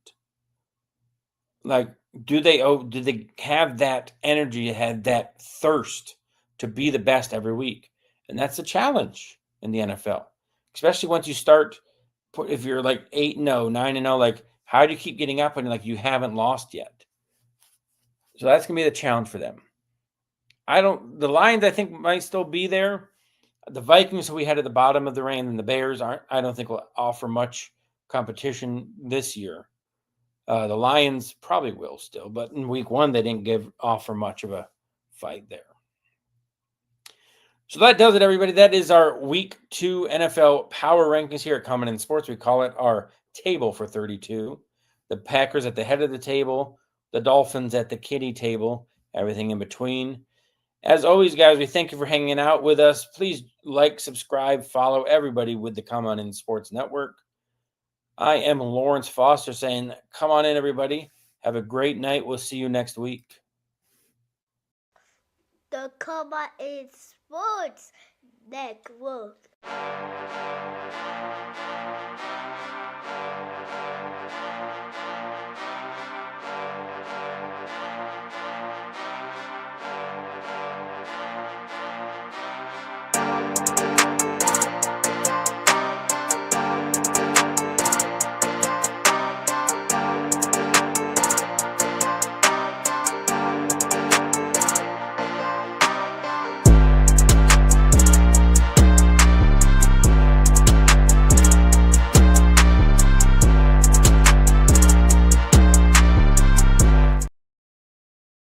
Like, do they have that energy, have that thirst to be the best every week? And that's a challenge in the NFL, especially once you start. If you're like 8-0, 9-0, like how do you keep getting up and like you haven't lost yet? So that's gonna be the challenge for them. The Lions I think might still be there. The Vikings, who we had at the bottom of the range, and the Bears I don't think will offer much competition this year. The Lions probably will still, but in week 1 they didn't offer much of a fight there. So that does it, everybody. That is our week 2 NFL power rankings here at Common in Sports. We call it our table for 32. The Packers at the head of the table, the Dolphins at the kiddie table, everything in between. As always, guys, we thank you for hanging out with us. Please like, subscribe, follow everybody with the Come On In Sports Network. I am Lawrence Foster saying, come on in, everybody. Have a great night. We'll see you next week. The Come On In Sports Network.